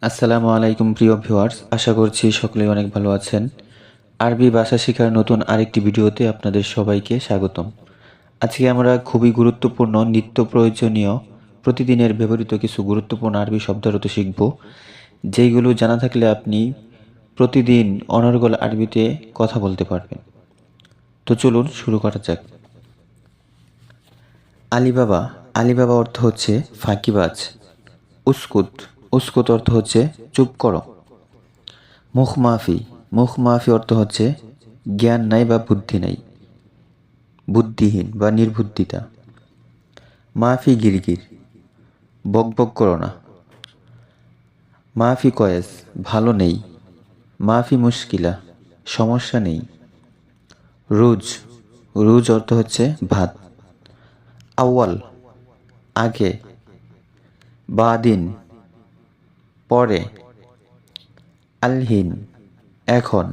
আসসালামু আলাইকুম প্রিয় ভিউয়ার্স, আশা করছি সকলেই অনেক ভালো আছেন। আরবি ভাষা শেখার নতুন আরেকটি ভিডিওতে আপনাদের সবাইকে স্বাগতম। আজকে আমরা খুবই গুরুত্বপূর্ণ নিত্য প্রয়োজনীয় প্রতিদিনের ব্যবহৃত কিছু গুরুত্বপূর্ণ আরবি শব্দার্থ শিখব, যেইগুলো জানা থাকলে আপনি প্রতিদিন অনর্গল আরবিতে কথা বলতে পারবেন। তো চলুন শুরু করা যাক। আলিবাবা। আলিবাবা অর্থ হচ্ছে ফাঁকিবাজ। উস্কুত। উস্কুত অর্থ হচ্ছে চুপ করো। মুখ মাফি। মুখ মাফি অর্থ হচ্ছে জ্ঞান নাই বা বুদ্ধি নাই, বুদ্ধিহীন বা নির্বুদ্ধিতা। মাফি গিরগির, বকবক করো না। মাফি কয়েস, ভালো নেই। মাফি মুশকিলা, সমস্যা নেই। রুজ। রুজ অর্থ হচ্ছে ভাত। আউয়াল, আগে। বাদিন, পরে। আলহিন, এখন।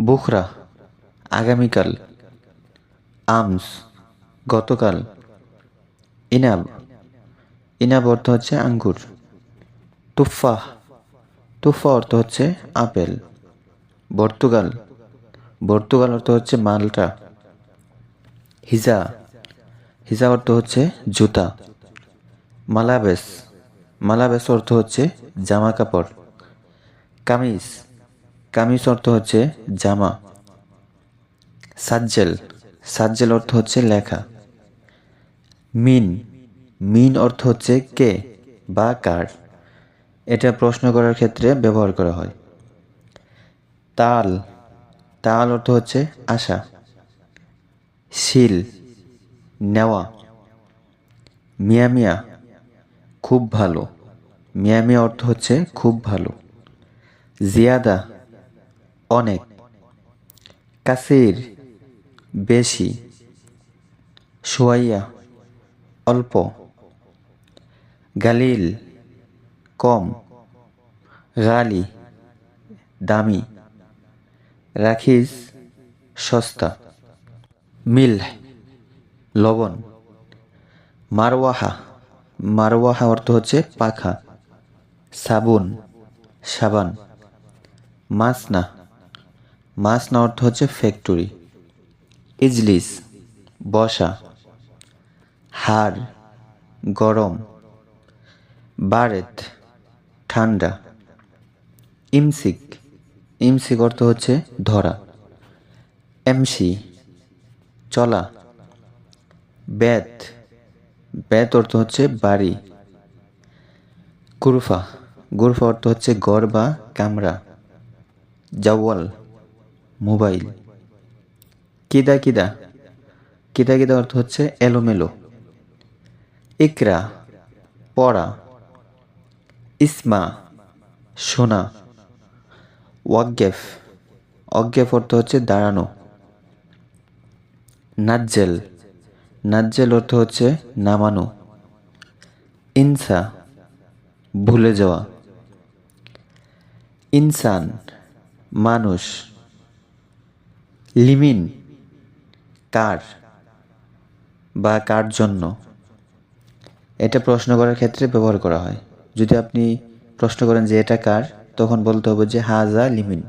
বুখরা, আগামীকাল। আমস, গতকাল। ইনাব। ইনাব অর্থ হচ্ছে আঙ্গুর। তুফাহ। তুফা অর্থ হচ্ছে আপেল। পর্তুগাল। পর্তুগাল অর্থ হচ্ছে মাল্টা। হিজা। হিজা অর্থ হচ্ছে জুতা। মালাবেস। মালাবেস অর্থ হচ্ছে জামা কাপড়। কামিজ। কামিজ অর্থ হচ্ছে জামা। সাজ্জেল। সাজ্জেল অর্থ হচ্ছে লেখা। মিন। মিন অর্থ হচ্ছে কে বা কার। এটা প্রশ্ন করার ক্ষেত্রে ব্যবহার করা হয়। তাল। তাল অর্থ হচ্ছে আশা। শিল, নেওয়া। মিয়া মিয়া, খুব ভালো। মিয়া মিয়া অর্থ হচ্ছে খুব ভালো। জিয়াদা, অনেক। কাসির, বেশি। সোয়াইয়া, অল্প। গালিল, কম। গালি, দামি। রাখিস, সস্তা। মিল, লবণ। মারওয়াহা। মারওয়াহা অর্থ হচ্ছে পাখা। সাবুন, সাবান। মাসনা। মাসনা অর্থ হচ্ছে ফ্যাক্টরি। ইজলিস, বসা। হাড়, গরম। বারেদ, ঠান্ডা। ইমসিক। ইমসিক অর্থ হচ্ছে ধরা। এমসি, চলা। বেত। বেত অর্থ হচ্ছে বাড়ি। গুরফা। গুরফা অর্থ হচ্ছে ঘর বা কামরা। জাওয়াল, মোবাইল। কিদা কিদা। কিদা কিদা অর্থ হচ্ছে এলোমেলো। ইকরা, পড়া। ইসমা, শোনা। ওয়াকগেফ। অজ্ঞেফ অর্থ হচ্ছে দাঁড়ানো। নাজ্জেল। নাজ্জেল অর্থ হচ্ছে নামানো। ইনসা, ভুলে যাওয়া। ইনসান, মানুষ। লিমিন, কার বা কার জন্য। এটা প্রশ্ন করার ক্ষেত্রে ব্যবহার করা হয়। যদি আপনি প্রশ্ন করেন যে এটা কার, তখন বলতে হবে যে হাজা লিমিন।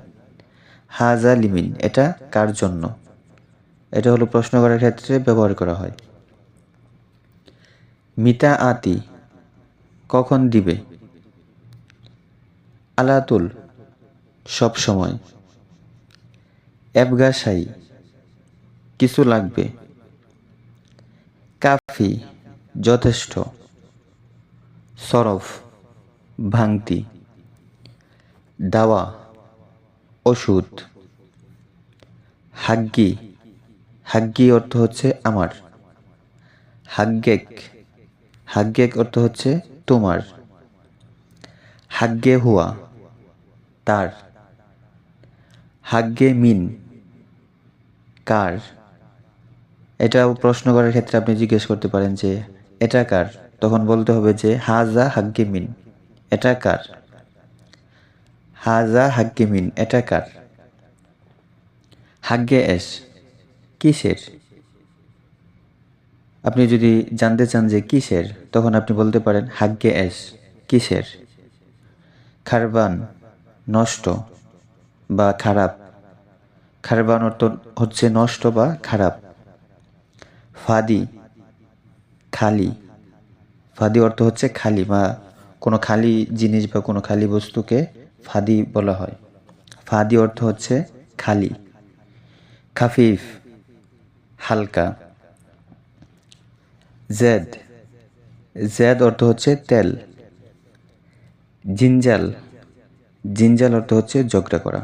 হাজা লিমিন, এটা কার জন্য। এটা হলো প্রশ্ন করার ক্ষেত্রে ব্যবহার করা হয়। মিতা আতি, কখন দিবে। আলাতুল, সব সময়। এবগাশাই, কিছু লাগবে। কাফি, যথেষ্ট। সরফ, ভাঙতি। দাওয়া, ওষুধ। হাগ্গি। হাগ্গি অর্থ হচ্ছে আমার। হাগ্গেক। হাগ্গেক অর্থ হচ্ছে তোমার। হাগ্গে হুয়া, তার। হাগ্গে মিন, কার। এটাও প্রশ্ন করার ক্ষেত্রে আপনি জিজ্ঞেস করতে পারেন যে এটা কার, তখন বলতে হবে যে হাজা হাগ্গে মিন, এটা কার। হাজা হাগ্গে মিন, এটা কার। হাগ্গে এস, কিসের। আপনি যদি জানতে চান যে কিসের, তখন আপনি বলতে পারেন হাগ্গে এস, কিসের। খারবান নষ্ট বা খারাপ। খারবান অর্থ হচ্ছে নষ্ট বা খারাপ। ফাদি খালি। ফাদি অর্থ হচ্ছে খালি বা কোনো খালি জিনিস বা কোনো খালি বস্তুকে ফাদি বলা হয়। ফাদি অর্থ হচ্ছে খালি। খাফিফ হালকা। জেদ জেদ অর্থ হচ্ছে তেল। জিঞ্জাল জিঞ্জাল অর্থ হচ্ছে ঝগড়া করা।